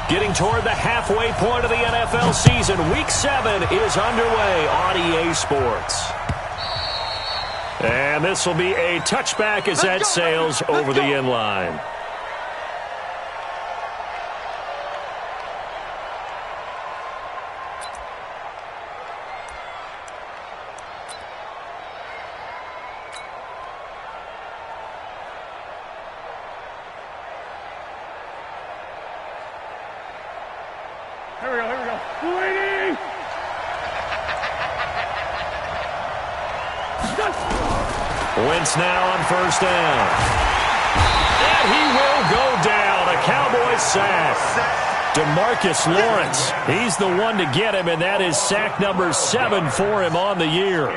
Getting toward the halfway point of the NFL season. Week 7 is underway on EA Sports. And this will be a touchback as that sails over the end line. Here we go. Waiting! Wentz now on first down. And he will go down. A Cowboys sack. DeMarcus Lawrence. He's the one to get him, and that is sack number 7 for him on the year.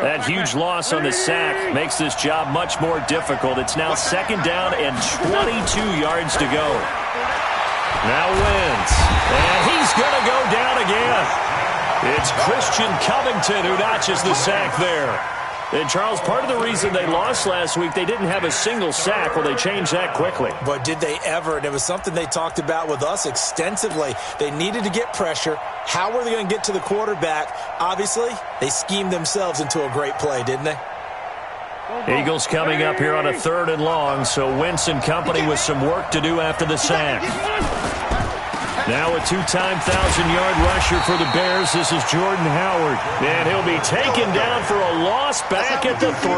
That huge loss on the sack makes this job much more difficult. It's now second down and 22 yards to go. Now Wentz. And he's going to go down again. It's Christian Covington who notches the sack there. And, Charles, part of the reason they lost last week, they didn't have a single sack. Well, they changed that quickly. But did they ever? And it was something they talked about with us extensively. They needed to get pressure. How were they going to get to the quarterback? Obviously, they schemed themselves into a great play, didn't they? Eagles coming up here on a 3rd and long, so Wentz and company with some work to do after the sack. Now a 2-time 1,000-yard rusher for the Bears. This is Jordan Howard. And he'll be taken down for a loss back at the 3.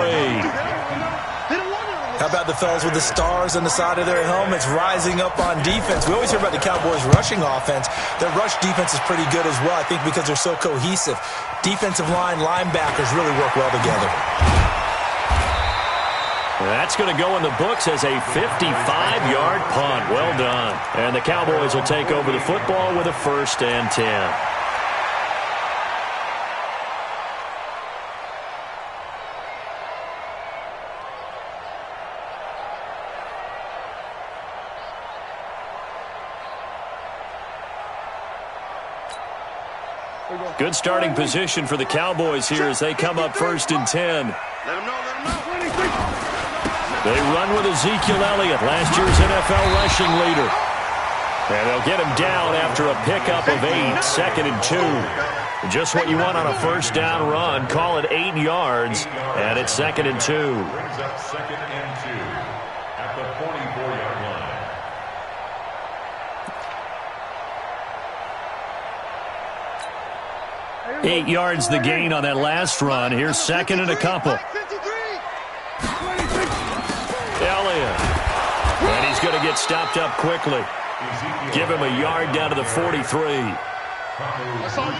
How about the fellas with the stars on the side of their helmets rising up on defense? We always hear about the Cowboys' rushing offense. Their rush defense is pretty good as well, I think, because they're so cohesive. Defensive line, linebackers really work well together. That's going to go in the books as a 55-yard punt. Well done. And the Cowboys will take over the football with a 1st and 10. Good starting position for the Cowboys here as they come up 1st and 10. They run with Ezekiel Elliott, last year's NFL rushing leader. And they'll get him down after a pickup of 8, 2nd and 2. Just what you want on a 1st down run. Call it 8 yards, and it's 2nd and 2. Brings up 2nd and 2 at the 44-yard line. 8 yards the gain on that last run. Here's 2nd and a couple. Elliott. And he's going to get stopped up quickly. Give him a yard down to the 43.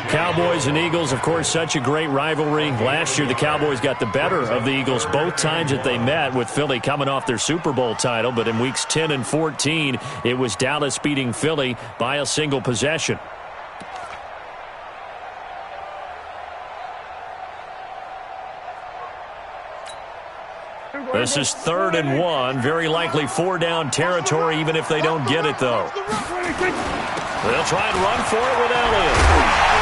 Cowboys and Eagles, of course, such a great rivalry. Last year, the Cowboys got the better of the Eagles both times that they met, with Philly coming off their Super Bowl title. But in weeks 10 and 14, it was Dallas beating Philly by a single possession. This is 3rd and 1. Very likely 4-down territory, even if they don't get it, though. They'll try and run for it with Elliott.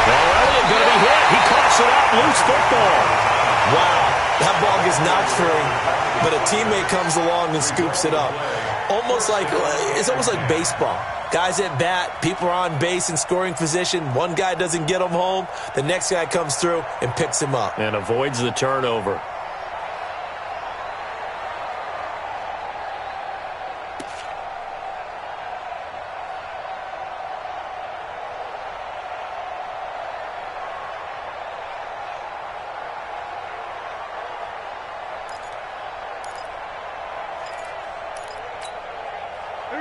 Well, Elliott going to be hit. He coughs it up. Loose football. Wow. That ball gets knocked free, but a teammate comes along and scoops it up. It's almost like baseball. Guys at bat, people are on base in scoring position. One guy doesn't get him home. The next guy comes through and picks him up. And avoids the turnover.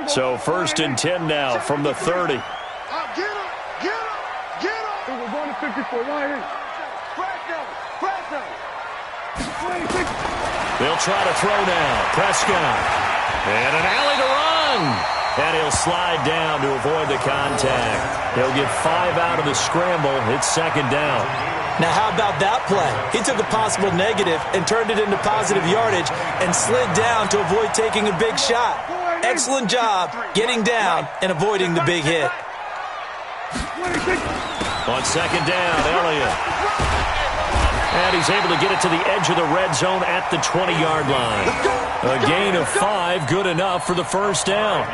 So 1st and 10 now from the 30. Get him! We're going to 54. They'll try to throw now. Prescott. And an alley to run. And he'll slide down to avoid the contact. He'll get 5 out of the scramble. It's 2nd down. Now, how about that play? He took a possible negative and turned it into positive yardage and slid down to avoid taking a big shot. Excellent job getting down and avoiding the big hit. On 2nd down, Elliott. And he's able to get it to the edge of the red zone at the 20-yard line. A gain of 5, good enough for the first down.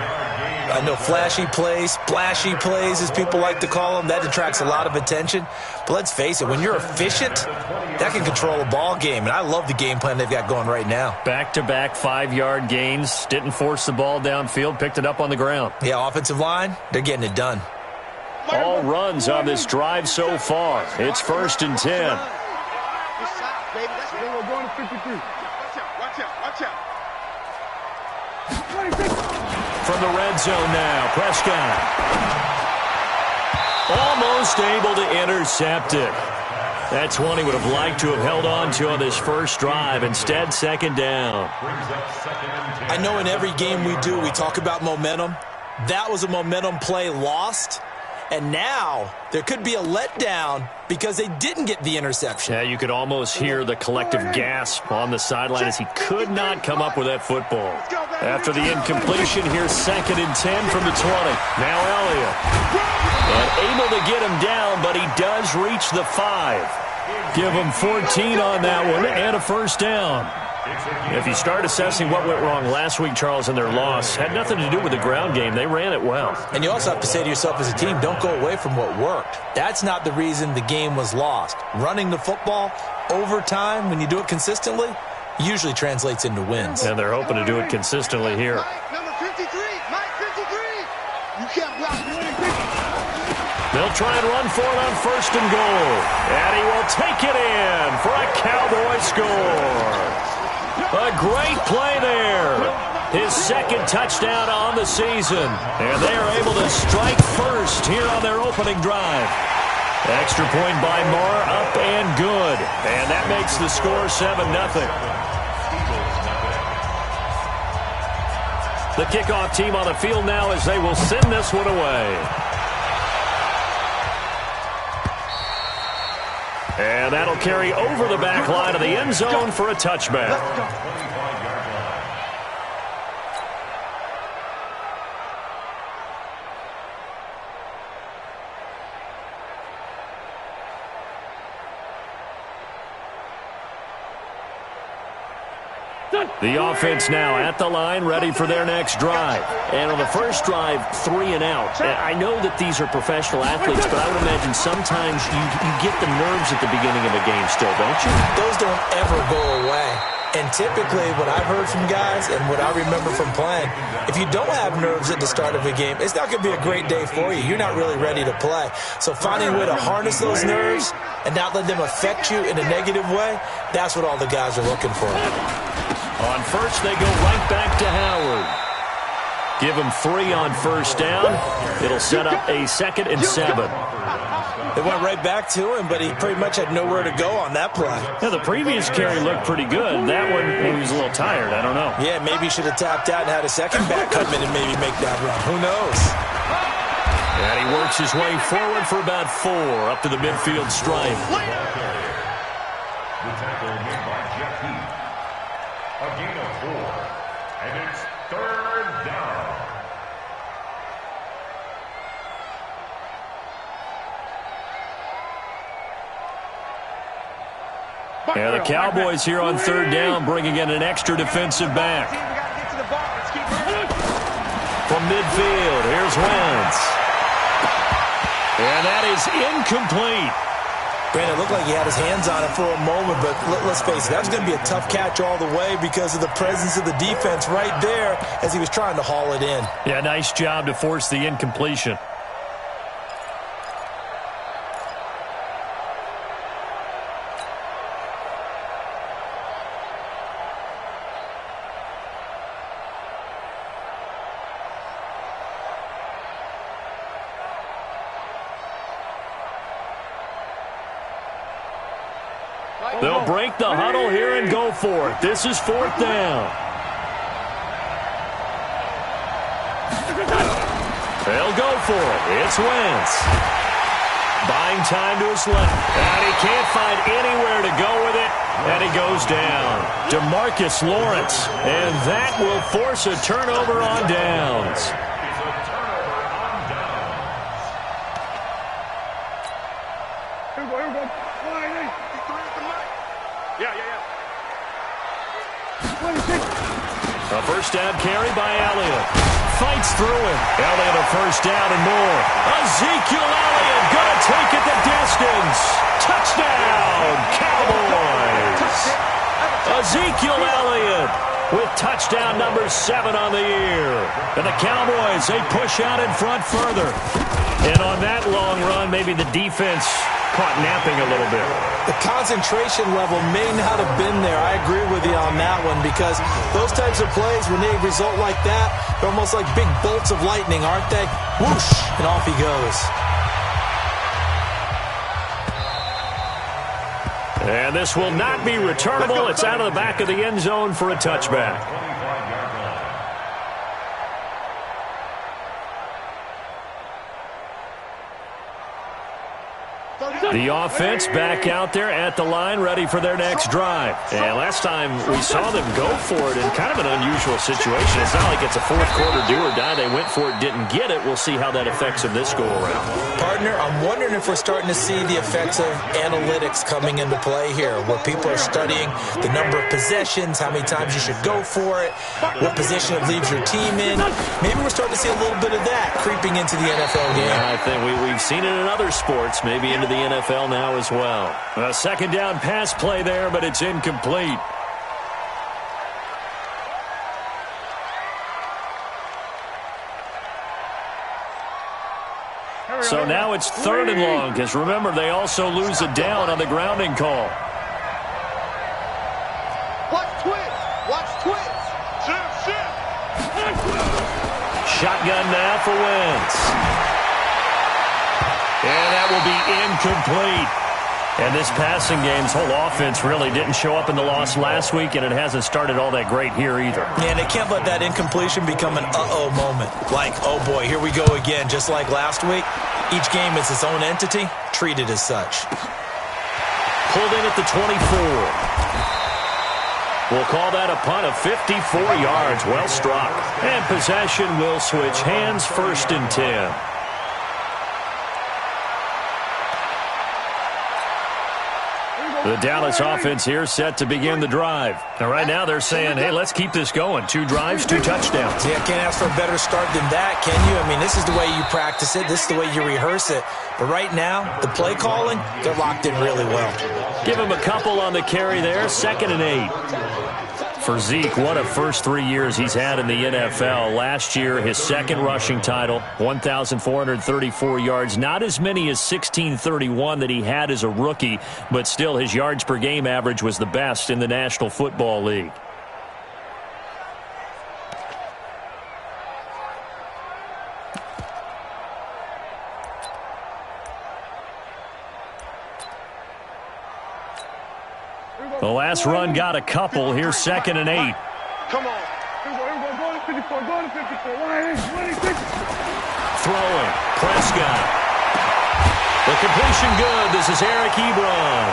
I know flashy plays, splashy plays, as people like to call them, that attracts a lot of attention. But let's face it, when you're efficient, that can control a ball game. And I love the game plan they've got going right now. Back-to-back 5-yard gains. Didn't force the ball downfield. Picked it up on the ground. Yeah, offensive line, they're getting it done. All runs on this drive so far. It's 1st and 10. We're going to 53. Watch out. From the red zone now, Prescott. Almost able to intercept it. That's one he would have liked to have held on to on this first drive. Instead, 2nd down. I know in every game we do, we talk about momentum. That was a momentum play lost. And now there could be a letdown because they didn't get the interception. Yeah, you could almost hear the collective gasp on the sideline as he could not come up with that football. After the incompletion, here's 2nd and 10 from the 20. Now Elliott. And able to get him down, but he does reach the 5. Give him 14 on that one and a first down. If you start assessing what went wrong last week, Charles, in their loss, had nothing to do with the ground game. They ran it well. And you also have to say to yourself as a team, don't go away from what worked. That's not the reason the game was lost. Running the football over time, when you do it consistently, usually translates into wins. And they're hoping to do it consistently here. Number 53, Mike 53. You can't block They'll try and run for it on 1st and goal. And he will take it in for a Cowboy score. A great play there. His 2nd touchdown on the season. And they are able to strike first here on their opening drive. Extra point by Marr, up and good. And that makes the score 7-0. The kickoff team on the field now as they will send this one away. And that'll carry over the back line of the end zone for a touchback. The offense now at the line, ready for their next drive. And on the first drive, 3 and out. I know that these are professional athletes, but I would imagine sometimes you get the nerves at the beginning of a game still, don't you? Those don't ever go away. And typically, what I've heard from guys and what I remember from playing, if you don't have nerves at the start of a game, it's not going to be a great day for you. You're not really ready to play. So finding a way to harness those nerves and not let them affect you in a negative way, that's what all the guys are looking for. On first, they go right back to Howard. Give him 3 on first down. It'll set up a 2nd and 7. They went right back to him, but he pretty much had nowhere to go on that play. Yeah, the previous carry looked pretty good. That one, maybe he was a little tired. I don't know. Yeah, maybe he should have tapped out and had a second back come in and maybe make that run. Who knows? And he works his way forward for about 4 up to the midfield stripe. The tackle made by Jeff Heath. A gain of 4. And it's 3rd down. And the Cowboys here on 3rd down, bringing in an extra defensive back. From midfield, here's Wentz. And that is incomplete. Brandon, it looked like he had his hands on it for a moment, but let's face it, that was going to be a tough catch all the way because of the presence of the defense right there as he was trying to haul it in. Yeah, nice job to force the incompletion. They'll break the huddle here and go for it. This is 4th down. They'll go for it. It's Wentz. Buying time to his left. And he can't find anywhere to go with it. And he goes down. DeMarcus Lawrence. And that will force a turnover on downs. Here we go. Yeah. 26. A first down carry by Elliott. Fights through him. Elliott a first down and more. Ezekiel Elliott going to take it the distance. Touchdown, Cowboys. Ezekiel Elliott with touchdown number 7 on the year. And the Cowboys, they push out in front further. And on that long run, maybe the defense caught napping a little bit. The concentration level may not have been there. I agree with you on that one, because those types of plays, when they result like that, they're almost like big bolts of lightning, aren't they? Whoosh, and off he goes. And this will not be returnable. It's out of the back of the end zone for a touchback. The offense back out there at the line, ready for their next drive. And last time we saw them go for it in kind of an unusual situation. It's not like it's a fourth quarter do or die. They went for it, didn't get it. We'll see how that affects them this go-around. Partner, I'm wondering if we're starting to see the effects of analytics coming into play here, where people are studying the number of possessions, how many times you should go for it, what position it leaves your team in. Maybe we're starting to see a little bit of that creeping into the NFL game. Yeah, I think we've seen it in other sports, maybe into the NFL now as well. A second down pass play there, but it's incomplete. So now it's 3rd and long, because remember, they also lose a down on the grounding call. Watch twins. Watch twins. Shift. Shotgun now for Wentz. And that will be incomplete. And this passing game's whole offense really didn't show up in the loss last week, and it hasn't started all that great here either. Yeah, and they can't let that incompletion become an uh-oh moment. Like, oh boy, here we go again, just like last week. Each game is its own entity, treated as such. Pulled in at the 24. We'll call that a punt of 54 yards. Well struck. And possession will switch hands, 1st and 10. The Dallas offense here set to begin the drive. And right now they're saying, hey, let's keep this going. 2 drives, 2 touchdowns. Yeah, can't ask for a better start than that, can you? I mean, this is the way you practice it. This is the way you rehearse it. But right now, the play calling, they're locked in really well. Give him a couple on the carry there. 2nd and 8. For Zeke, what a first 3 years he's had in the NFL. Last year, his 2nd rushing title, 1,434 yards. Not as many as 1,631 that he had as a rookie, but still his yards per game average was the best in the National Football League. The last run got a couple. Here's 2nd and 8. Come on. Go to 54. Go to 54. 186. Throwing. Prescott. The completion good. This is Eric Ebron.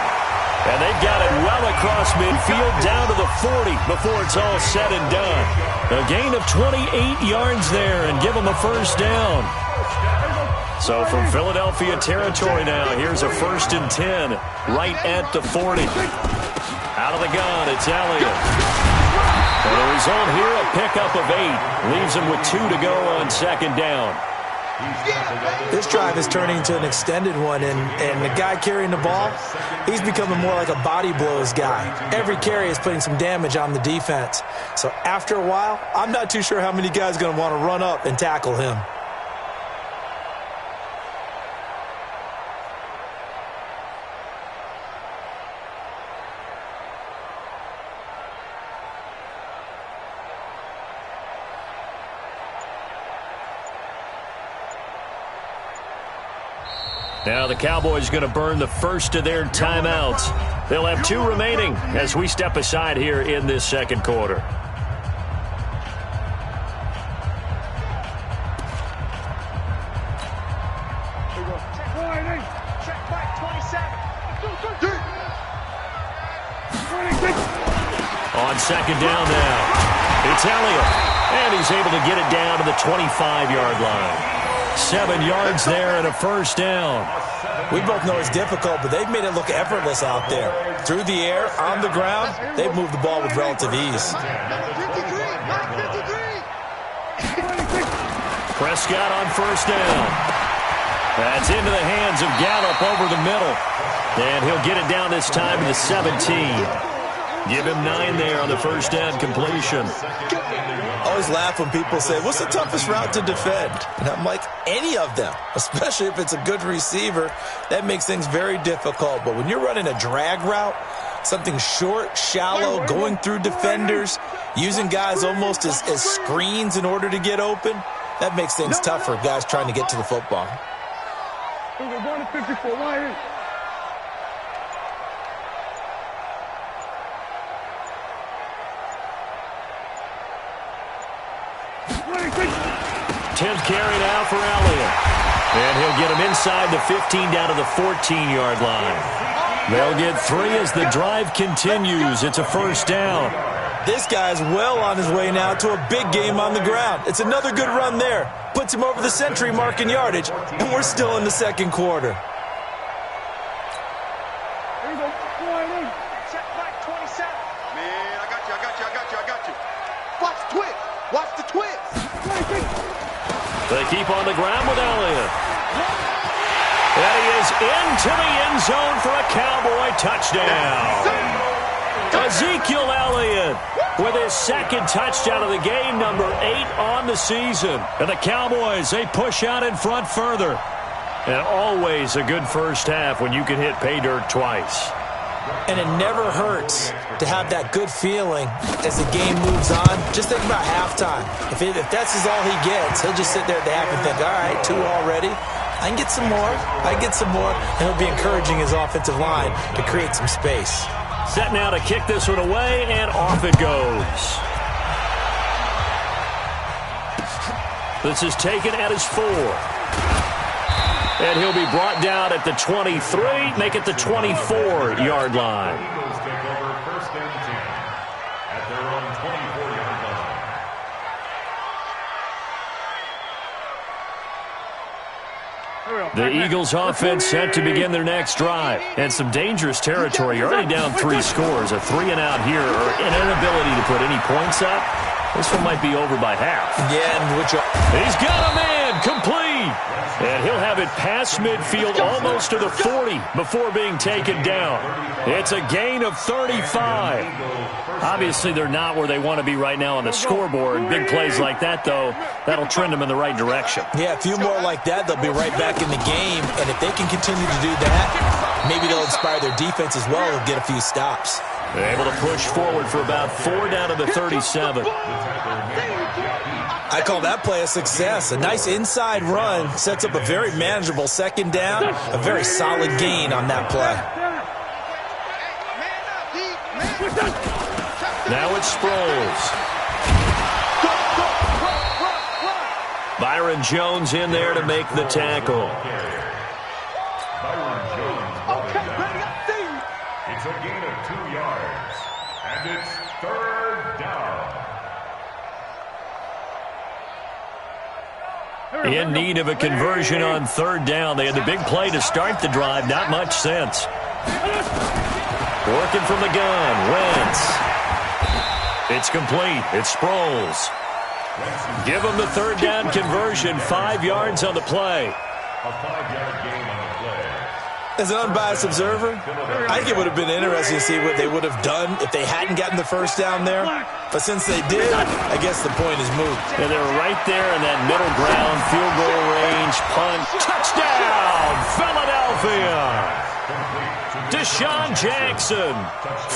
And they've got it well across midfield down to the 40 before it's all said and done. A gain of 28 yards there and give them a first down. So from Philadelphia territory now, here's a 1st and 10 right at the 40. Out of the gun, it's Elliott. And the result here, a pickup of 8. Leaves him with 2 to go on 2nd down. This drive is turning into an extended one, and the guy carrying the ball, he's becoming more like a body blows guy. Every carry is putting some damage on the defense. So after a while, I'm not too sure how many guys are going to want to run up and tackle him. Now the Cowboys going to burn the first of their timeouts. They'll have 2 remaining as we step aside here in this 2nd quarter. Check back 27. On 2nd down now, it's Elliott. And he's able to get it down to the 25-yard line. 7 yards there and a first down. We both know it's difficult, but they've made it look effortless out there. Through the air, on the ground, they've moved the ball with relative ease. Prescott on first down. That's into the hands of Gallup over the middle. And he'll get it down this time to the 17. Give him 9 there on the first down completion. I always laugh when people say, what's the toughest route to defend? And I'm like, any of them, especially if it's a good receiver. That makes things very difficult. But when you're running a drag route, something short, shallow, going through defenders, using guys almost as screens in order to get open, that makes things tough for guys trying to get to the football. Going to 54, wide. 10th carry now for Elliott. And he'll get him inside the 15 down to the 14-yard line. They'll get 3 as the drive continues. It's a first down. This guy's well on his way now to a big game on the ground. It's another good run there. Puts him over the century mark in yardage, and we're still in the second quarter. Here we go. Check back 27. Man, I got you. Watch the twist. Watch the twist. They keep on the ground with Elliott. And he is into the end zone for a Cowboy touchdown. Ezekiel Elliott with his second touchdown of the game, number 8 on the season. And the Cowboys, they push out in front further. And always a good first half when you can hit pay dirt twice. And it never hurts to have that good feeling as the game moves on. Just think about halftime. If that's all he gets, he'll just sit there at the half and think, all right, 2 already. I can get some more. And he'll be encouraging his offensive line to create some space. Set now to kick this one away, and off it goes. This is taken at his 4. And he'll be brought down at the 23, make it the 24-yard line. Eagles take over first and 10 at their own 24-yard line. The Eagles offense set to begin their next drive. And some dangerous territory. You're already down 3 scores. A 3-and-out here, or an inability to put any points up. This one might be over by half. Yeah, and he's got a man complete. And he'll have it past midfield almost to the 40 before being taken down. It's a gain of 35. Obviously, they're not where they want to be right now on the scoreboard. Big plays like that, though, that'll trend them in the right direction. Yeah, a few more like that, they'll be right back in the game. And if they can continue to do that, maybe they'll inspire their defense as well and get a few stops. They're able to push forward for about 4 down to the 37. I call that play a success. A nice inside run sets up a very manageable second down. A very solid gain on that play. Now it's Sproles. Byron Jones in there to make the tackle. Byron Jones brought down. It's a gain of 2 yards, and it's 3rd down. In need of a conversion on 3rd down. They had the big play to start the drive. Not much sense. Working from the gun. Wentz. It's complete. It's Sproles. Give them the 3rd down conversion. 5 yards on the play. A 5-yard gain on the play. As an unbiased observer, I think it would have been interesting to see what they would have done if they hadn't gotten the first down there. But since they did, I guess the point is moot. And they're right there in that middle ground, field goal range, punt, touchdown, Philadelphia! Deshaun Jackson,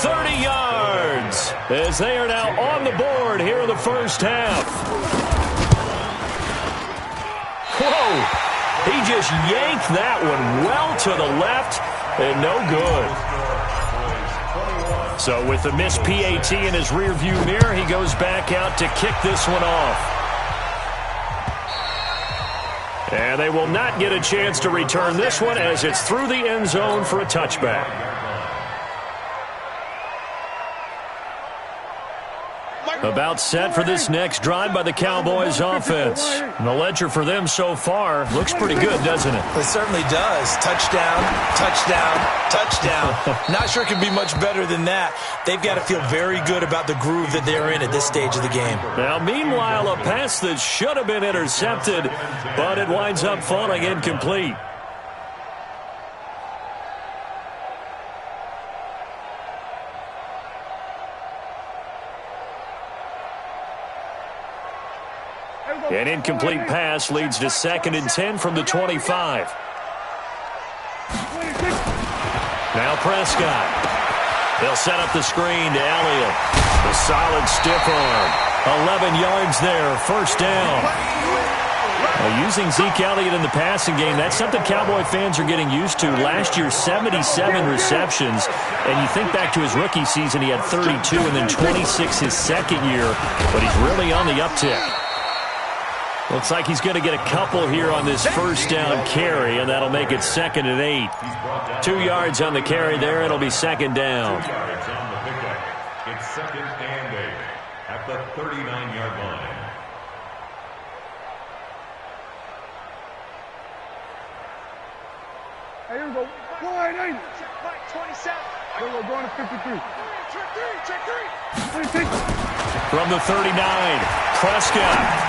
30 yards, as they are now on the board here in the first half. Whoa! He just yanked that one well to the left, and no good. So with the missed PAT in his rearview mirror, he goes back out to kick this one off. And they will not get a chance to return this one as it's through the end zone for a touchback. About set for this next drive by the Cowboys offense. And the ledger for them so far looks pretty good, doesn't it? It certainly does. Touchdown, touchdown, touchdown. Not sure it can be much better than that. They've got to feel very good about the groove that they're in at this stage of the game. Now, meanwhile, a pass that should have been intercepted, but it winds up falling incomplete. An incomplete pass leads to 2nd and 10 from the 25. Now Prescott. They'll set up the screen to Elliott. A solid stiff arm. 11 yards there, first down. Using Zeke Elliott in the passing game, that's something Cowboy fans are getting used to. Last year, 77 receptions. And you think back to his rookie season, he had 32 and then 26 his second year. But he's really on the uptick. Looks like he's going to get a couple here on this first down carry, and that'll make it 2nd and 8. 2 yards on the carry there. It'll be 2nd down. 2 yards on the pickup. It's 2nd and 8 at the 39-yard line. Hey, here we go. Wide 8. Check back 27. Here we go. Going to 53. Check 3. From the 39, Prescott.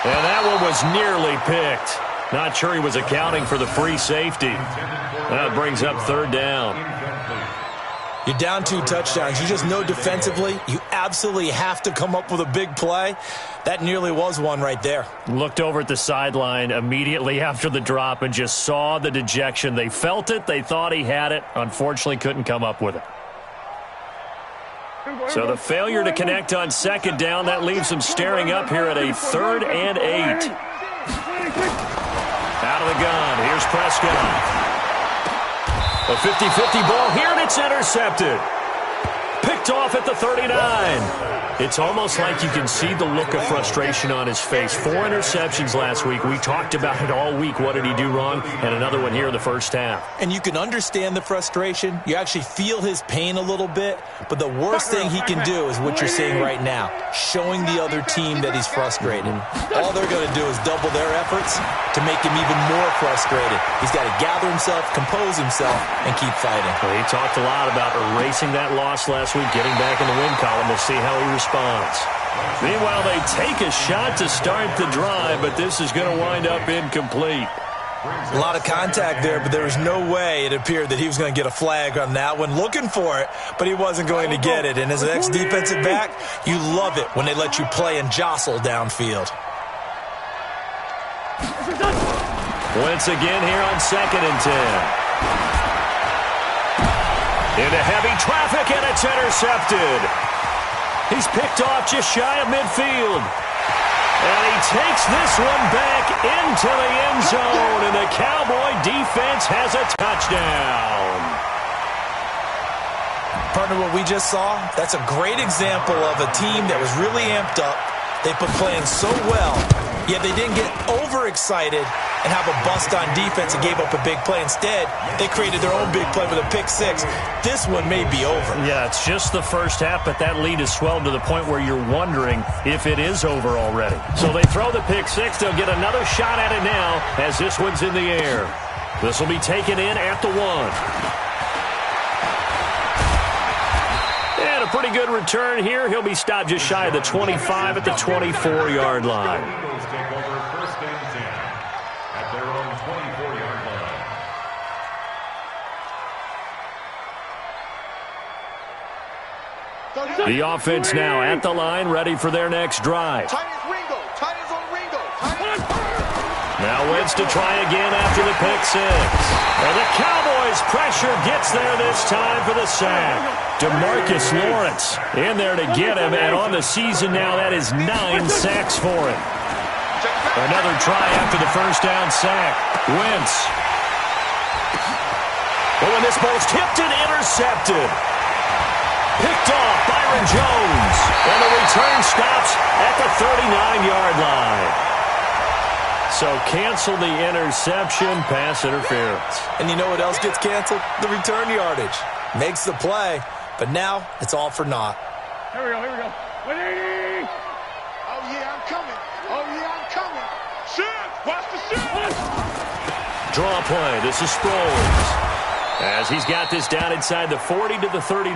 And that one was nearly picked. Not sure he was accounting for the free safety. That brings up 3rd down. You're down 2 touchdowns. You just know defensively you absolutely have to come up with a big play. That nearly was one right there. Looked over at the sideline immediately after the drop and just saw the dejection. They felt it. They thought he had it. Unfortunately, couldn't come up with it. So the failure to connect on 2nd down, that leaves them staring up here at a 3rd and 8. Out of the gun, here's Prescott. A 50-50 ball here, and it's intercepted. Picked off at the 39. It's almost like you can see the look of frustration on his face. 4 interceptions last week. We talked about it all week. What did he do wrong? And another one here in the first half. And you can understand the frustration. You actually feel his pain a little bit. But the worst thing he can do is what you're seeing right now, showing the other team that he's frustrated. All they're going to do is double their efforts to make him even more frustrated. He's got to gather himself, compose himself, and keep fighting. Well, he talked a lot about erasing that loss last week, getting back in the win column. We'll see how he responds. Meanwhile, they take a shot to start the drive, but this is going to wind up incomplete. A lot of contact there, but there was no way it appeared that he was going to get a flag on that one. Looking for it, but he wasn't going to get it. And as an ex-defensive back, you love it when they let you play and jostle downfield. Wentz again here on 2nd and 10. Into heavy traffic, and it's intercepted. He's picked off just shy of midfield. And he takes this one back into the end zone, and the Cowboy defense has a touchdown. Partner, what we just saw, that's a great example of a team that was really amped up. They've been playing so well, yet they didn't get overexcited and have a bust on defense and gave up a big play. Instead, they created their own big play with a pick-6. This one may be over. Yeah, it's just the first half, but that lead has swelled to the point where you're wondering if it is over already. So they throw the pick-6. They'll get another shot at it now as this one's in the air. This will be taken in at the 1. And a pretty good return here. He'll be stopped just shy of the 25 at the 24-yard line. Eagles take over 1st and 10 at their own 24-yard line. The offense now at the line, ready for their next drive. Tight as Ringo. Tight as on Ringo. Now Wentz to try again after the pick-6. And the Cowboys' pressure gets there this time for the sack. DeMarcus Lawrence in there to get him, and on the season now, that is 9 sacks for him. Another try after the first down sack. Wentz. Oh, and this ball's tipped and intercepted. Picked off Byron Jones. And the return stops at the 39-yard line. So cancel the interception, pass interference. And you know what else gets canceled? The return yardage. Makes the play, but now it's all for naught. Here we go. 180. Oh, yeah, I'm coming. Oh, yeah, I'm coming. Shift. Watch the shift. Draw play. This is Sproles. As he's got this down inside the 40 to the 39.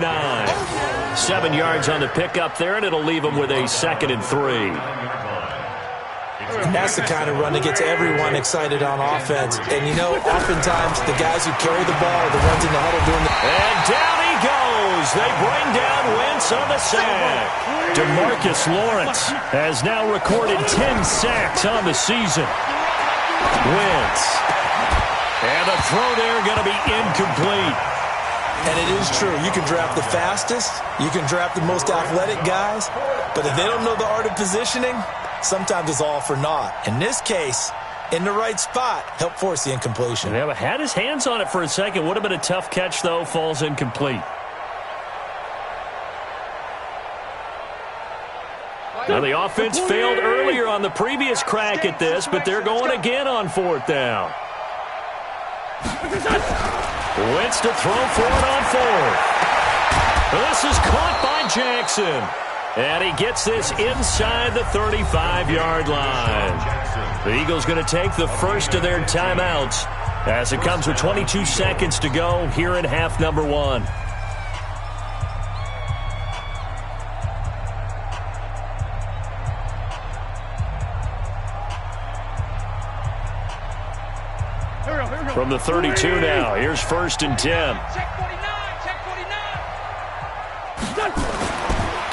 7 yards on the pickup there, and it'll leave him with a 2nd and 3. And that's the kind of run that gets everyone excited on offense. And, you know, oftentimes the guys who carry the ball are the ones in the huddle doing the... And down he goes. They bring down Wentz on the sack. DeMarcus Lawrence has now recorded 10 sacks on the season. Wentz. And the throw there going to be incomplete. And it is true. You can draft the fastest. You can draft the most athletic guys. But if they don't know the art of positioning, sometimes it's all for naught. In this case, in the right spot, help force the incompletion. Yeah, but had his hands on it for a second. Would have been a tough catch, though. Falls incomplete. Now, the offense failed earlier on the previous crack at this, but they're going again on 4th down. Wentz to throw for it on 4th. This is caught by Jackson. And he gets this inside the 35-yard line. The Eagles going to take the first of their timeouts as it comes with 22 seconds to go here in half number 1. From the 32 now, here's 1st and 10. Check 49. Check 49.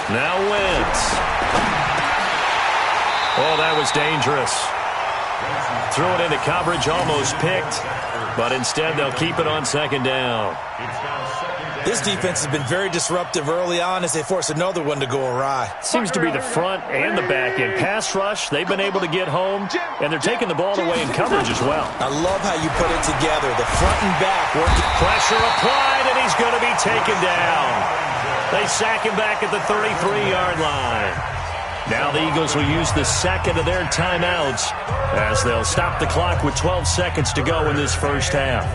Now Wentz. Oh, that was dangerous. Threw it into coverage, almost picked. But instead, they'll keep it on 2nd down. This defense has been very disruptive early on as they force another one to go awry. Seems to be the front and the back end. Pass rush, they've been able to get home, and they're taking the ball away in coverage as well. I love how you put it together. The front and back working. Pressure applied, and he's going to be taken down. They sack him back at the 33-yard line. Now the Eagles will use the 2nd of their timeouts as they'll stop the clock with 12 seconds to go in this first half.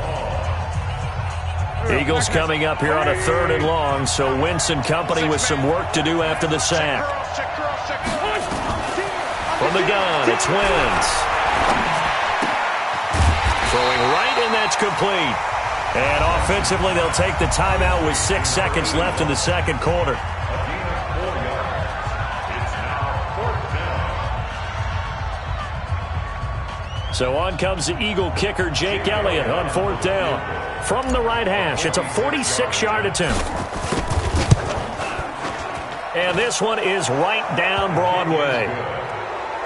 Eagles coming up here on a 3rd and long, so Wentz and company with some work to do after the sack. From the gun, it's Wentz. Throwing right, and that's complete. And offensively, they'll take the timeout with 6 seconds left in the 2nd quarter. So on comes the Eagle kicker, Jake Elliott, on 4th down. From the right hash, it's a 46-yard attempt. And this one is right down Broadway.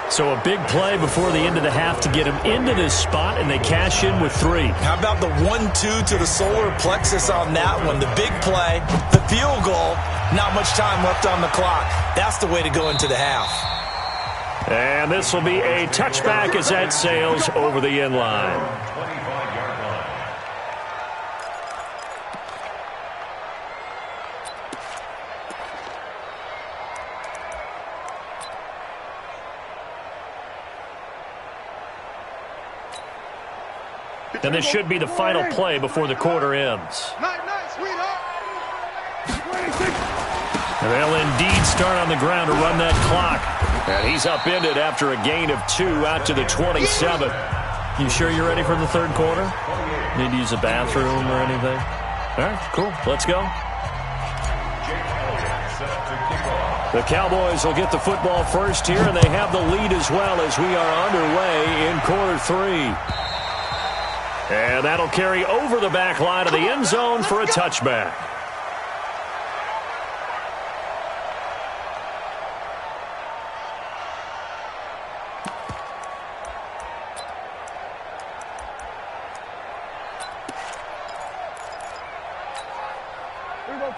So a big play before the end of the half to get him into this spot, and they cash in with 3. How about the 1-2 to the solar plexus on that one? The big play, the field goal, not much time left on the clock. That's the way to go into the half. And this will be a touchback as that sails over the end line. And this should be the final play before the quarter ends. And they'll indeed start on the ground to run that clock. And he's upended after a gain of 2 out to the 27. You sure you're ready for the 3rd quarter? Need to use a bathroom or anything? All right, cool. Let's go. The Cowboys will get the football first here, and they have the lead as well as we are underway in quarter 3. And that'll carry over the back line of the end zone for a touchback.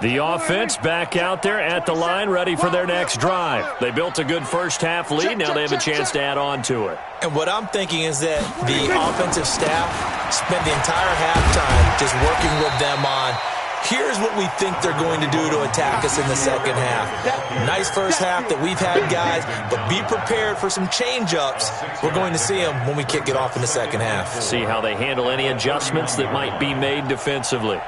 The offense back out there at the line, ready for their next drive. They built a good first-half lead. Now they have a chance to add on to it. And what I'm thinking is that the offensive staff spent the entire halftime just working with them on, here's what we think they're going to do to attack us in the 2nd half. Nice first half that we've had, guys, but be prepared for some change-ups. We're going to see them when we kick it off in the 2nd half. See how they handle any adjustments that might be made defensively.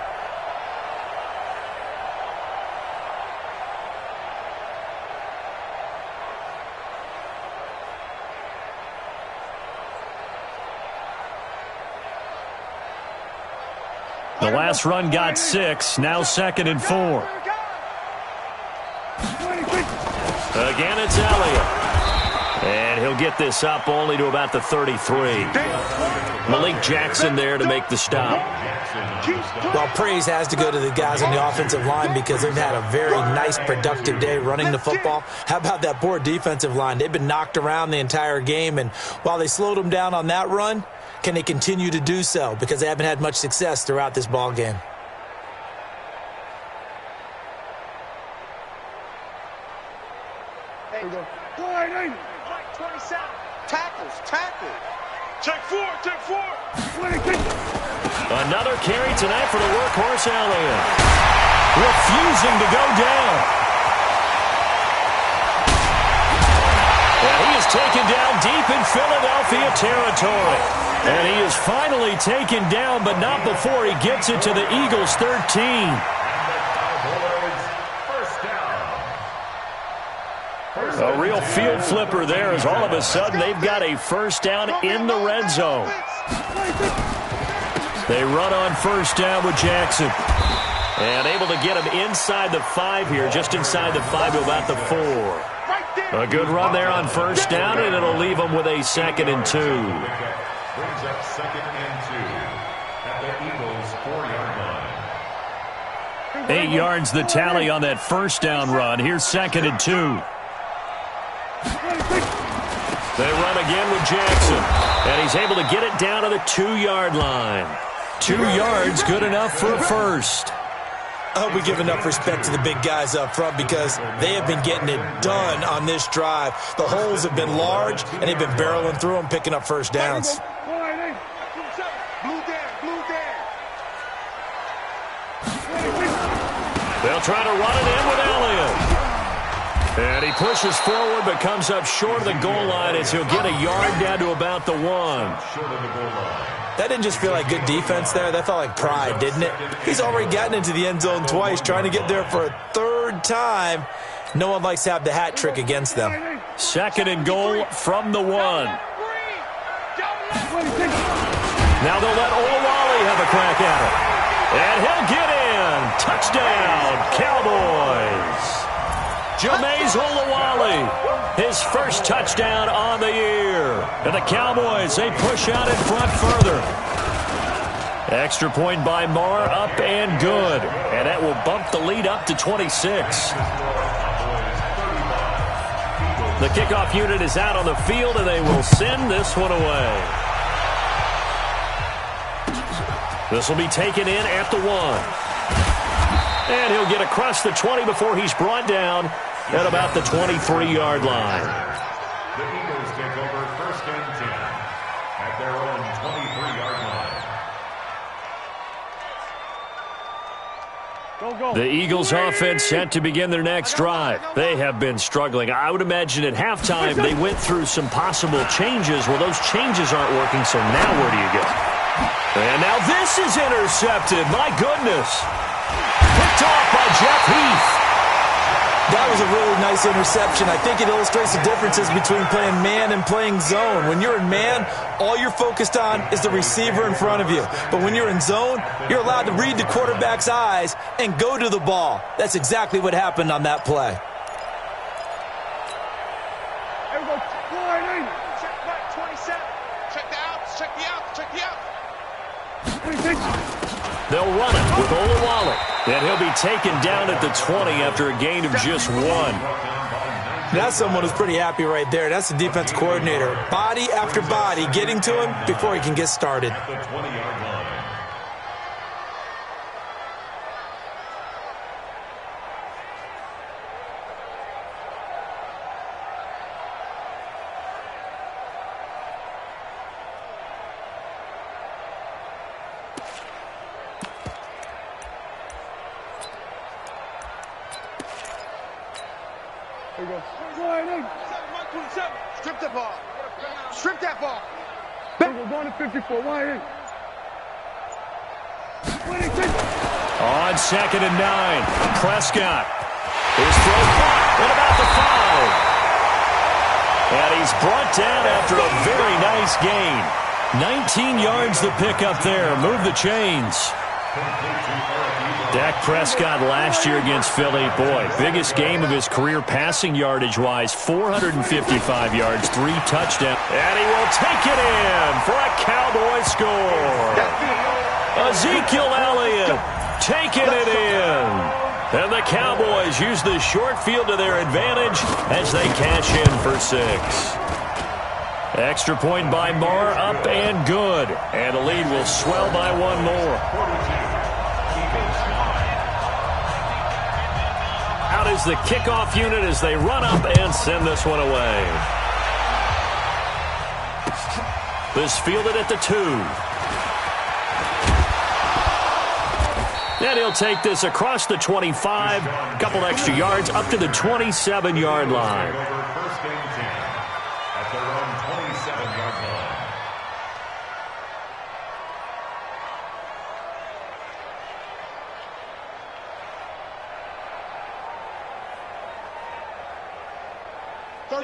The last run got 6. Now 2nd and 4. Again, it's Elliott. And he'll get this up only to about the 33. Malik Jackson there to make the stop. Well, praise has to go to the guys on the offensive line because they've had a very nice, productive day running the football. How about that poor defensive line? They've been knocked around the entire game, and while they slowed them down on that run, can they continue to do so? Because they haven't had much success throughout this ball game. Mike 27. Tackles. Check 4. Another carry tonight for the workhorse Elliott. Refusing to go down. And he is taken down deep in Philadelphia territory. And he is finally taken down, but not before he gets it to the Eagles' 13. A real field flipper there as all of a sudden they've got a first down in the red zone. They run on first down with Jackson. And able to get him inside the 5 here, just inside the 5 to about the 4. A good run there on first down, and it'll leave them with a 2nd and 2. Brings up 2nd and 2 at the Eagles' 4-yard line. 8 yards the tally on that first down run. Here's 2nd and 2. They run again with Jackson, and he's able to get it down to the 2-yard line. 2 yards, good enough for a first. I hope we give enough respect to the big guys up front because they have been getting it done on this drive. The holes have been large, and they've been barreling through them, picking up first downs. They'll try to run it in with Elliott. And he pushes forward but comes up short of the goal line as he'll get a yard down to about the 1. That didn't just feel like good defense there. That felt like pride, didn't it? He's already gotten into the end zone twice, trying to get there for a 3rd time. No one likes to have the hat trick against them. 2nd and goal from the 1. Now they'll let Olawale have a crack at it. And he'll get in. Touchdown, Cowboys. Jameis Olawale, his first touchdown on the year. And the Cowboys, they push out in front further. Extra point by Marr, up and good. And that will bump the lead up to 26. The kickoff unit is out on the field, and they will send this one away. This will be taken in at the 1. And he'll get across the 20 before he's brought down at about the 23-yard line. The Eagles take over 1st and 10 at their own 23-yard line. The Eagles offense set to begin their next drive. They have been struggling. I would imagine at halftime they went through some possible changes. Well, those changes aren't working, so now where do you go? And now this is intercepted. My goodness. Picked off by Jeff Heath. That was a really nice interception. I think it illustrates the differences between playing man and playing zone. When you're in man, all you're focused on is the receiver in front of you. But when you're in zone, you're allowed to read the quarterback's eyes and go to the ball. That's exactly what happened on that play. Check back 27. Check the outs. Check the outs. They'll run it with Olawale. And he'll be taken down at the 20 after a gain of just 1. That's someone who's pretty happy right there. That's the defense coordinator. Body after body getting to him before he can get started. At the 20-yard line. There you go. Strip the ball. Strip that ball. There you go. Going to 54. Wide in. On 2nd and 9, Prescott. His throw caught at about the 5. And he's brought down after a very nice gain. 19 yards to pick up there. Move the chains. Dak Prescott last year against Philly, boy, biggest game of his career passing yardage-wise, 455 yards, 3 touchdowns. And he will take it in for a Cowboy score. Ezekiel Elliott taking it in. And the Cowboys use the short field to their advantage as they cash in for 6. Extra point by Marr, up and good. And the lead will swell by 1 more. Out is the kickoff unit as they run up and send this one away. This fielded at the 2. And he'll take this across the 25, a couple extra yards up to the 27-yard line. First and 10 at their own 27-yard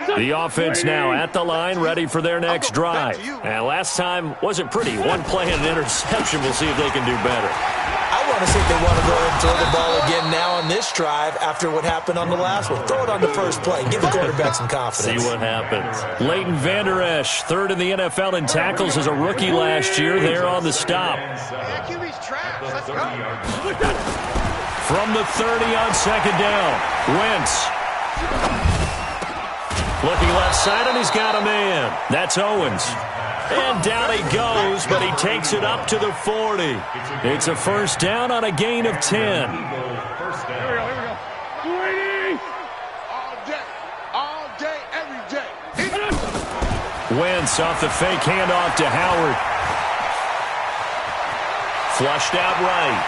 line. The offense now at the line, ready for their next drive. And last time wasn't pretty. 1 play and an interception. We'll see if they can do better. I want to see if they want to go ahead and throw the ball again now on this drive after what happened on the last one. Throw it on the first play. Give the quarterback some confidence. See what happens. Leighton Vander Esch, 3rd in the NFL in tackles as a rookie last year. There on the stop. From the 30 on 2nd down. Wentz. Looking left side, and he's got a man. That's Owens. And down he goes, but he takes it up to the 40. It's a first down on a gain of 10. Here we go. 280. All day, every day. Wentz off the fake handoff to Howard. Flushed out right.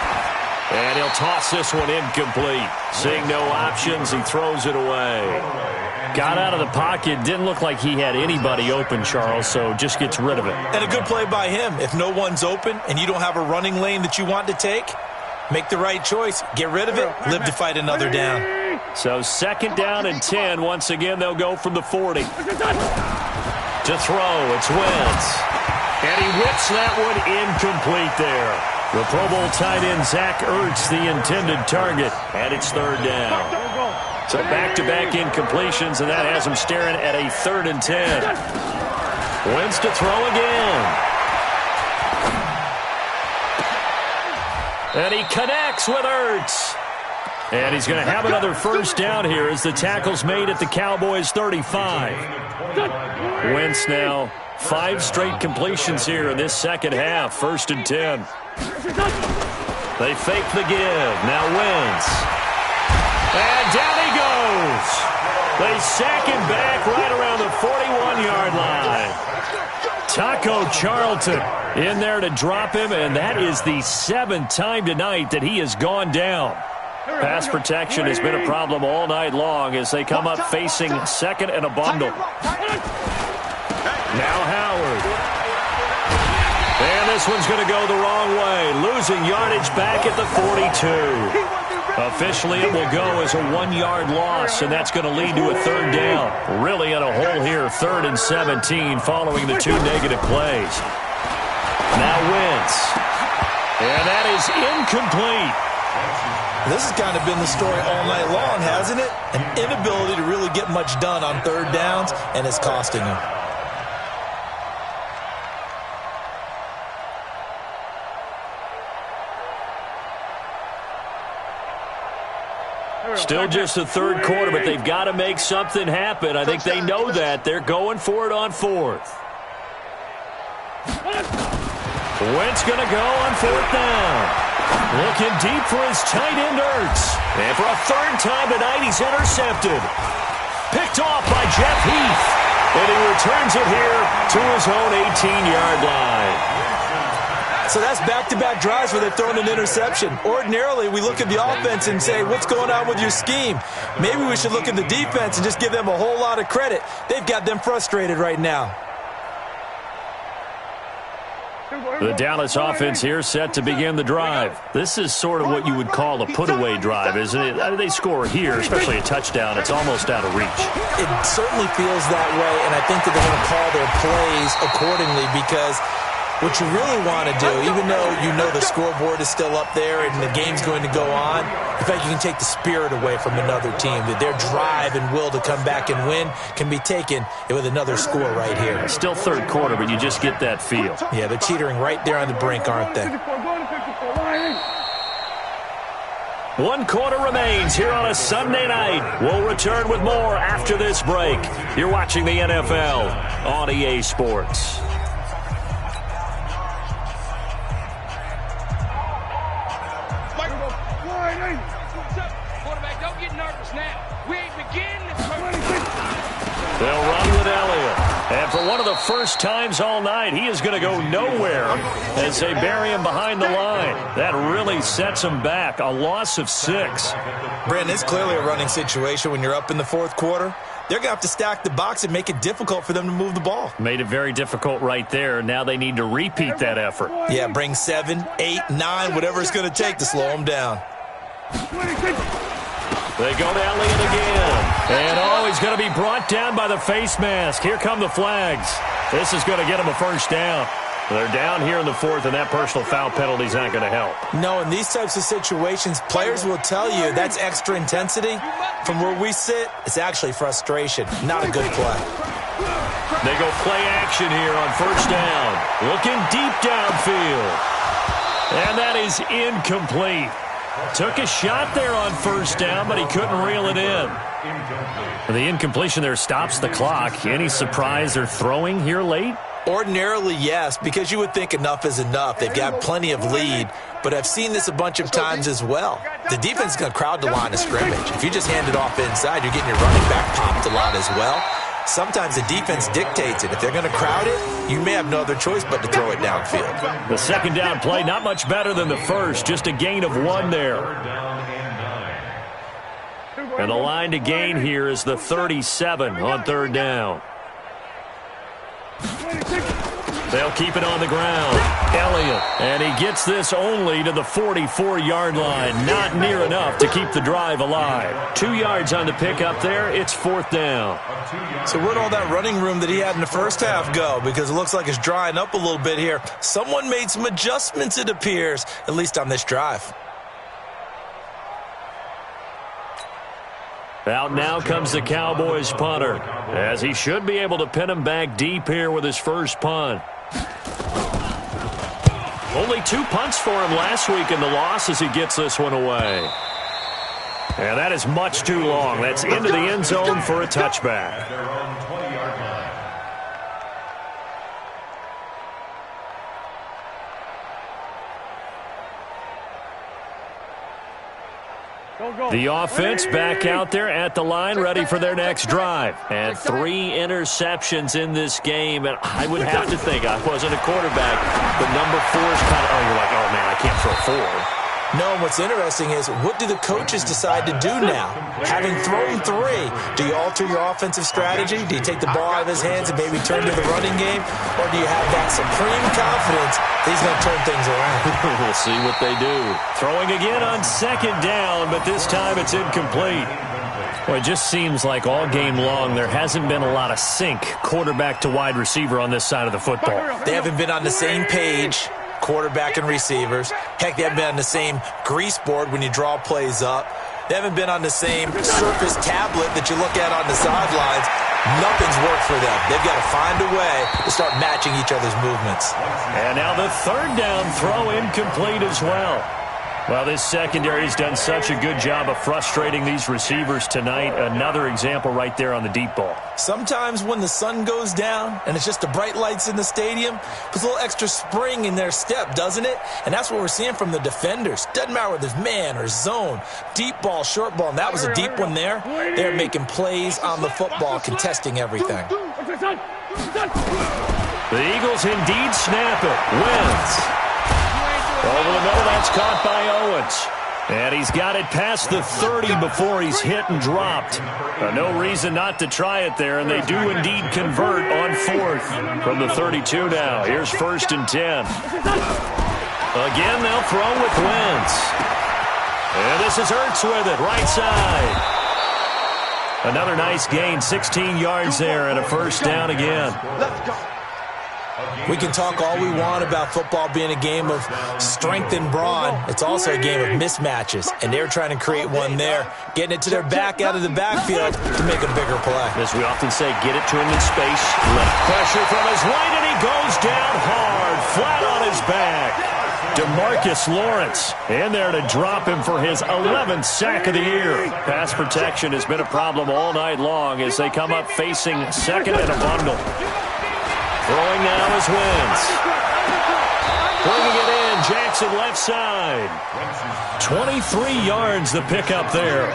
And he'll toss this one incomplete. Seeing no options, he throws it away. Got out of the pocket. Didn't look like he had anybody open, Charles, so just gets rid of it. And a good play by him. If no one's open and you don't have a running lane that you want to take, make the right choice. Get rid of it. Live to fight another down. So 2nd down and 10. Once again, they'll go from the 40. To throw, it's Wentz. And he whips that one incomplete there. The Pro Bowl tight end Zach Ertz, the intended target, and it's 3rd down. So back-to-back incompletions, and that has him staring at a 3rd and 10. Wentz to throw again. And he connects with Ertz. And he's going to have another first down here as the tackle's made at the Cowboys' 35. Wentz now 5 straight completions here in this second half. 1st and 10. They fake the give. Now Wentz. And down he goes. They sack him back right around the 41-yard line. Taco Charlton in there to drop him, and that is the 7th time tonight that he has gone down. Pass protection has been a problem all night long as they come up facing 2nd and a bundle. Now Howard. And this one's going to go the wrong way. Losing yardage back at the 42. Officially, it will go as a 1-yard loss, and that's going to lead to a 3rd down. Really in a hole here, 3rd and 17 following the 2 negative plays. Now Wentz. And that is incomplete. This has kind of been the story all night long, hasn't it? An inability to really get much done on 3rd downs, and it's costing him. Still just the 3rd quarter, but they've got to make something happen. I think they know that. They're going for it on 4th. Wentz going to go on 4th down. Looking deep for his tight end, Ertz. And for a 3rd time tonight, he's intercepted. Picked off by Jeff Heath. And he returns it here to his own 18-yard line. So that's back-to-back drives where they're throwing an interception. Ordinarily, we look at the offense and say, what's going on with your scheme? Maybe we should look at the defense and just give them a whole lot of credit. They've got them frustrated right now. The Dallas offense here set to begin the drive. This is sort of what you would call a put-away drive, isn't it? They score here, especially a touchdown. It's almost out of reach. It certainly feels that way, and I think that they're going to call their plays accordingly because What you really want to do, even though you know the scoreboard is still up there and the game's going to go on, in fact, you can take the spirit away from another team. That their drive and will to come back and win can be taken with another score right here. Still third quarter, but you just get that feel. Yeah, they're teetering right there on the brink, aren't they? 1 quarter remains here on a Sunday night. We'll return with more after this break. You're watching the NFL on EA Sports. Quarterback, don't get nervous now. We ain't beginning. They'll run with Elliott. And for one of the first times all night, he is going to go nowhere as they bury him behind the line. That really sets him back. A loss of 6. Brandon, it's clearly a running situation when you're up in the fourth quarter. They're going to have to stack the box and make it difficult for them to move the ball. Made it very difficult right there. Now they need to repeat that effort. Yeah, bring 7, 8, 9, whatever it's going to take to slow them down. They go to Elliott again. And, he's going to be brought down by the face mask. Here come the flags. This is going to get him a first down. They're down here in the fourth, and that personal foul penalty is not going to help. No, in these types of situations, players will tell you that's extra intensity. From where we sit, it's actually frustration. Not a good play. They go play action here on first down. Looking deep downfield. And that is incomplete. Took a shot there on first down, but he couldn't reel it in. The incompletion there stops the clock. Any surprise they're throwing here late? Ordinarily, yes, because you would think enough is enough. They've got plenty of lead, but I've seen this a bunch of times as well. The defense is going to crowd the line of scrimmage. If you just hand it off inside, you're getting your running back popped a lot as well. Sometimes the defense dictates it. If they're going to crowd it, you may have no other choice but to throw it downfield. The second down play, not much better than the first, just a gain of 1 there. And the line to gain here is the 37 on third down. They'll keep it on the ground. Elliott, and he gets this only to the 44-yard line. Not near enough to keep the drive alive. 2 yards on the pickup there. It's fourth down. So where'd all that running room that he had in the first half go? Because it looks like it's drying up a little bit here. Someone made some adjustments, it appears, at least on this drive. Out now comes the Cowboys punter, as he should be able to pin him back deep here with his first punt. Only 2 punts for him last week in the loss as he gets this one away. And that is much too long. That's into the end zone for a touchback. The offense back out there at the line, ready for their next drive. And 3 interceptions in this game. And I would have to think, I wasn't a quarterback, but number 4 is kind of, you're like, oh, man, I can't throw 4. No, and what's interesting is, what do the coaches decide to do now? Having thrown 3, do you alter your offensive strategy? Do you take the ball out of his hands and maybe turn to the running game? Or do you have that supreme confidence that he's going to turn things around? We'll see what they do. Throwing again on second down, but this time it's incomplete. Well, it just seems like all game long there hasn't been a lot of sync quarterback to wide receiver on this side of the football. They haven't been on the same page, quarterback and receivers. Heck, they haven't been on the same grease board when you draw plays up. They haven't been on the same Surface tablet that you look at on the sidelines. Nothing's worked for them. They've got to find a way to start matching each other's movements. And now the third down throw incomplete as well. Well, this secondary has done such a good job of frustrating these receivers tonight. Another example right there on the deep ball. Sometimes when the sun goes down and it's just the bright lights in the stadium, puts a little extra spring in their step, doesn't it? And that's what we're seeing from the defenders. Doesn't matter whether it's man or zone, deep ball, short ball, and that was a deep one there. They're making plays on the football, contesting everything. The Eagles indeed snap it. Wins. Over the middle, that's caught by Owens. And he's got it past the 30 before he's hit and dropped. No reason not to try it there, and they do indeed convert on fourth from the 32 now. Here's first and 10. Again, they'll throw with Wentz. And this is Ertz with it, right side. Another nice gain, 16 yards there, and a first down again. We can talk all we want about football being a game of strength and brawn. It's also a game of mismatches, and they're trying to create one there, getting it to their back out of the backfield to make a bigger play. As we often say, get it to him in space. Left pressure from his right, and he goes down hard, flat on his back. DeMarcus Lawrence in there to drop him for his 11th sack of the year. Pass protection has been a problem all night long as they come up facing second and a bundle. Throwing now is Wentz. Bringing it in, Jackson left side. 23 yards the pickup there.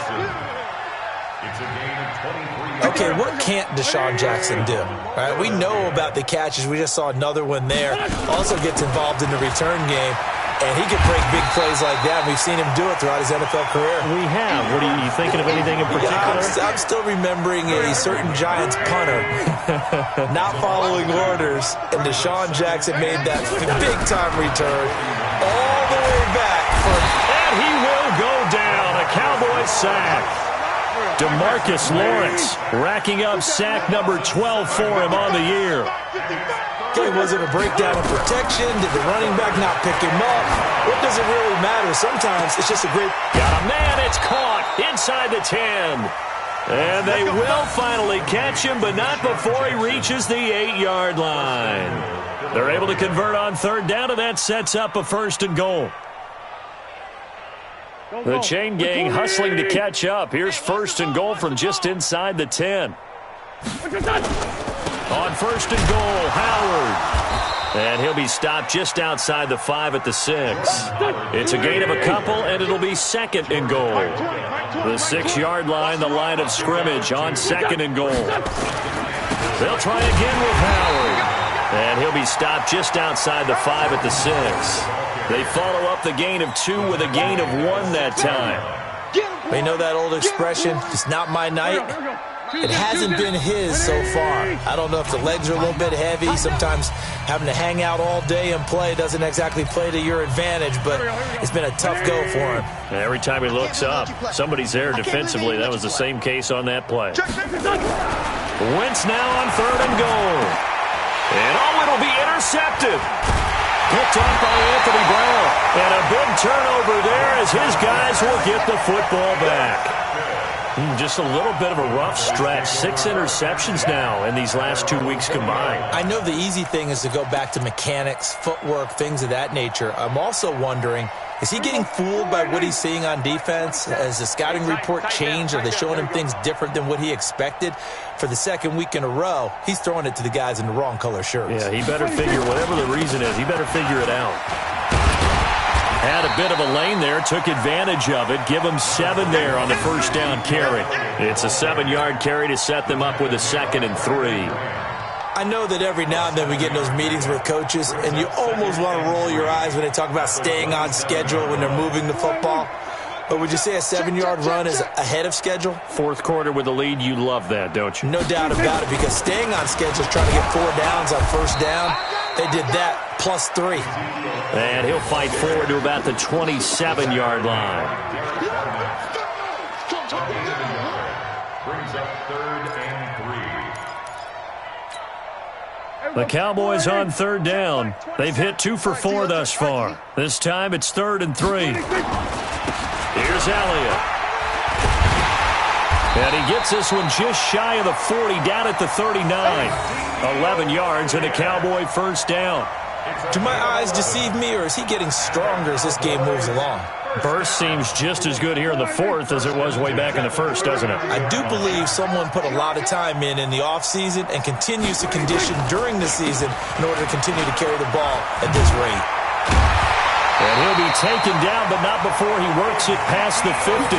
Okay, what can't Deshaun Jackson do? All right, we know about the catches. We just saw another one there. Also gets involved in the return game, and he can break big plays like that. We've seen him do it throughout his NFL career. We have. What are you thinking of anything in particular? I'm still remembering a certain Giants punter not following orders, and Deshaun Jackson made that big-time return all the way back. And he will go down. A Cowboys sack. DeMarcus Lawrence racking up sack number 12 for him on the year. Okay, was it a breakdown of protection? Did the running back not pick him up? What does it really matter? Sometimes it's just a great... Got a man, it's caught inside the 10. And they will finally catch him, but not before he reaches the 8-yard line. They're able to convert on third down, and that sets up a 1st and goal. The chain gang hustling to catch up. Here's 1st and goal from just inside the 10. On 1st and goal, Howard. And he'll be stopped just outside the 5 at the 6. It's a gain of a couple, and it'll be 2nd and goal. The 6-yard line, the line of scrimmage on 2nd and goal. They'll try again with Howard. And he'll be stopped just outside the 5 at the 6. They follow up the gain of 2 with a gain of 1 that time. You know that old expression, it's not my night? It hasn't been his so far. I don't know if the legs are a little bit heavy. Sometimes having to hang out all day and play doesn't exactly play to your advantage, but it's been a tough go for him. Every time he looks up, somebody's there defensively. That was the same case on that play. Wentz now on 3rd and goal. And it'll be intercepted. Picked up by Anthony Brown. And a big turnover there as his guys will get the football back. Just a little bit of a rough stretch. 6 interceptions now in these last 2 weeks combined. I know the easy thing is to go back to mechanics, footwork, things of that nature. I'm also wondering, is he getting fooled by what he's seeing on defense? Has the scouting report changed? Are they showing him things different than what he expected? For the 2nd week in a row, he's throwing it to the guys in the wrong color shirts. Yeah, he better figure, whatever the reason is, he better figure it out. Had a bit of a lane there, took advantage of it. Give him 7 there on the 1st down carry. It's a 7-yard carry to set them up with a 2nd and 3. I know that every now and then we get in those meetings with coaches, and you almost want to roll your eyes when they talk about staying on schedule when they're moving the football. But would you say a 7-yard run is ahead of schedule? 4th quarter with the lead, you love that, don't you? No doubt about it, because staying on schedule is trying to get 4 downs on 1st down. They did that plus 3. And he'll fight forward to about the 27-yard line. Brings up 3rd and 3. The Cowboys on 3rd down. They've hit 2 for 4 thus far. This time it's 3rd and 3. Here's Elliott. And he gets this one just shy of the 40, down at the 39. 11 yards and a Cowboy 1st down. Do my eyes deceive me, or is he getting stronger as this game moves along? Burst seems just as good here in the 4th as it was way back in the 1st, doesn't it? I do believe someone put a lot of time in the offseason and continues to condition during the season in order to continue to carry the ball at this rate. And he'll be taken down, but not before he works it past the 50.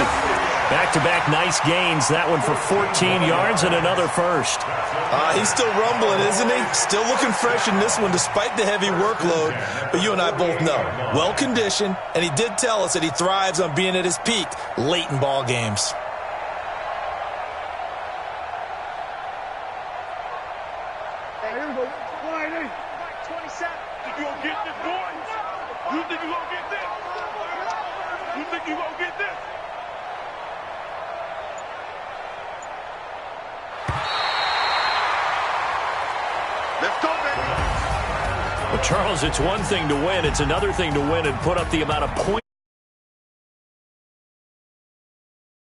Back-to-back nice gains. That one for 14 yards and another 1st. He's still rumbling, isn't he? Still looking fresh in this one despite the heavy workload. But you and I both know, well-conditioned, and he did tell us that he thrives on being at his peak late in ball games. Hey, here we go. 180. 27. Think you gonna get this, boy? You think you gonna get this? You think you gonna get this? Let's go, baby. Well, Charles, it's one thing to win. It's another thing to win and put up the amount of points.